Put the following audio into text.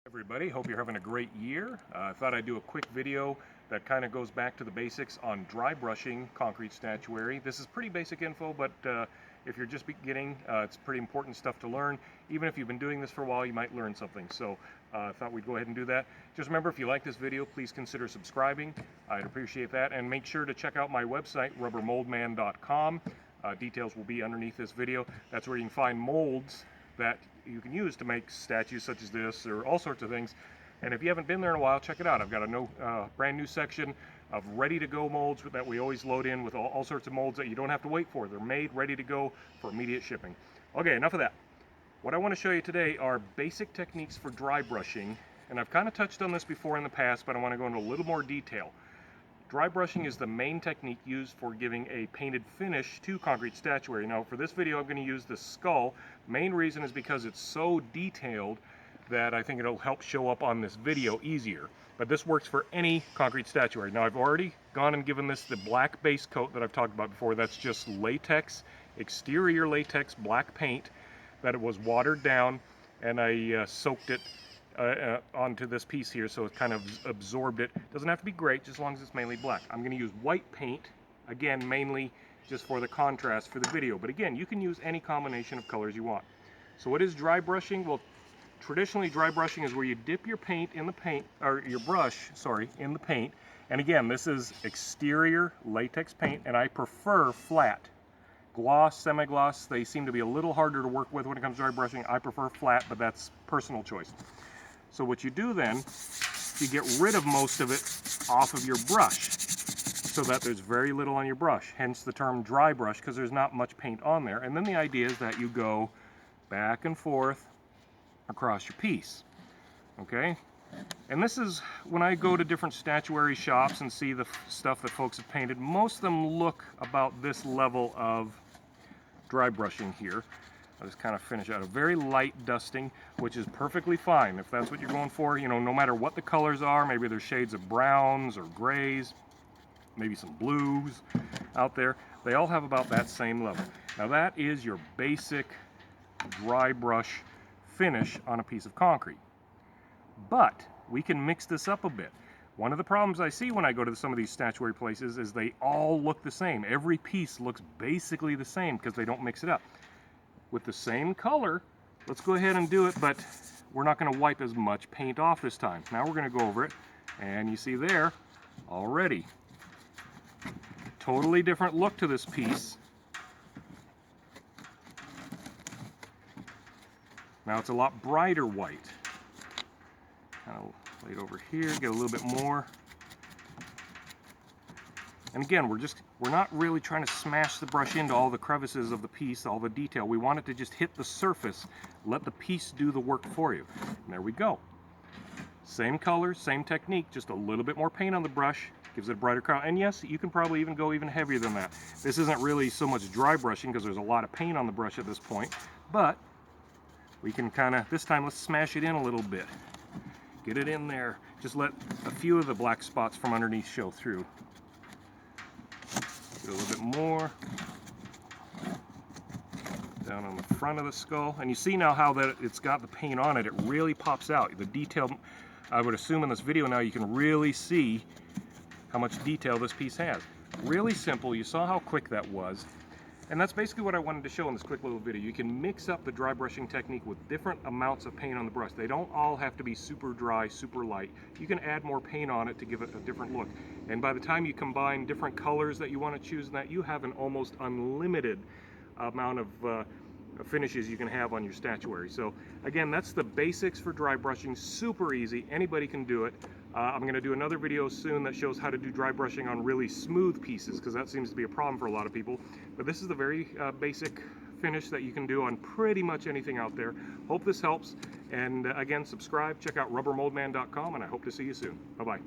Everybody, hope you're having a great year. I thought I'd do a quick video that kind of goes back to the basics on dry brushing concrete statuary. This is pretty basic info, but if you're just beginning, it's pretty important stuff to learn. Even if you've been doing this for a while, you might learn something. So I thought we'd go ahead and do that. Just remember, if you like this video, please consider subscribing. I'd appreciate that. And make sure to check out my website, rubbermoldman.com. Details will be underneath this video. That's where you can find molds that you can use to make statues such as this or all sorts of things. And if you haven't been there in a while, check it out. I've got a brand new section of ready-to-go molds that we always load in with all sorts of molds that you don't have to wait for. They're made ready to go for immediate shipping. Okay, enough of that. What I want to show you today are basic techniques for dry brushing, and I've kind of touched on this before in the past, but I want to go into a little more detail. Dry brushing is the main technique used for giving a painted finish to concrete statuary. Now for this video I'm going to use the skull. Main reason is because it's so detailed that I think it'll help show up on this video easier. But this works for any concrete statuary. Now I've already gone and given this the black base coat that I've talked about before. That's just latex, exterior latex black paint that it was watered down, and I soaked it onto this piece here, so it kind of absorbed it. Doesn't have to be great, just as long as it's mainly black. I'm going to use white paint, again, mainly just for the contrast for the video. But again, you can use any combination of colors you want. So what is dry brushing? Well, traditionally dry brushing is where you dip your paint in the paint, or your brush, sorry, in the paint. And again, this is exterior latex paint, and I prefer flat. Gloss, semi-gloss, they seem to be a little harder to work with when it comes to dry brushing. I prefer flat, but that's personal choice. So what you do then, you get rid of most of it off of your brush so that there's very little on your brush, hence the term dry brush, because there's not much paint on there. And then the idea is that you go back and forth across your piece, okay? And this is, when I go to different statuary shops and see the stuff that folks have painted, most of them look about this level of dry brushing here. I'll just kind of finish out a very light dusting, which is perfectly fine if that's what you're going for. You know, no matter what the colors are, maybe there's shades of browns or grays, maybe some blues out there. They all have about that same level. Now that is your basic dry brush finish on a piece of concrete. But we can mix this up a bit. One of the problems I see when I go to some of these statuary places is they all look the same. Every piece looks basically the same because they don't mix it up. With the same color, let's go ahead and do it, but we're not going to wipe as much paint off this time. Now we're going to go over it, and you see there, already, totally different look to this piece. Now it's a lot brighter white. Kind of lay it over here, get a little bit more. And again, we're not really trying to smash the brush into all the crevices of the piece, all the detail. We want it to just hit the surface, let the piece do the work for you. And there we go. Same color, same technique, just a little bit more paint on the brush, gives it a brighter color. And yes, you can probably even go even heavier than that. This isn't really so much dry brushing because there's a lot of paint on the brush at this point, but we can kind of, this time let's smash it in a little bit. Get it in there. Just let a few of the black spots from underneath show through. Get a little bit more down on the front of the skull. And you see now how that it's got the paint on it. It really pops out. The detail, I would assume in this video now you can really see how much detail this piece has. Really simple. You saw how quick that was. And that's basically what I wanted to show in this quick little video. You can mix up the dry brushing technique with different amounts of paint on the brush. They don't all have to be super dry, super light. You can add more paint on it to give it a different look. And by the time you combine different colors that you want to choose in that, you have an almost unlimited amount of finishes you can have on your statuary. So again, that's the basics for dry brushing. Super easy. Anybody can do it. I'm going to do another video soon that shows how to do dry brushing on really smooth pieces, because that seems to be a problem for a lot of people. But this is the very basic finish that you can do on pretty much anything out there. Hope this helps. And again, subscribe, check out rubbermoldman.com, and I hope to see you soon. Bye-bye.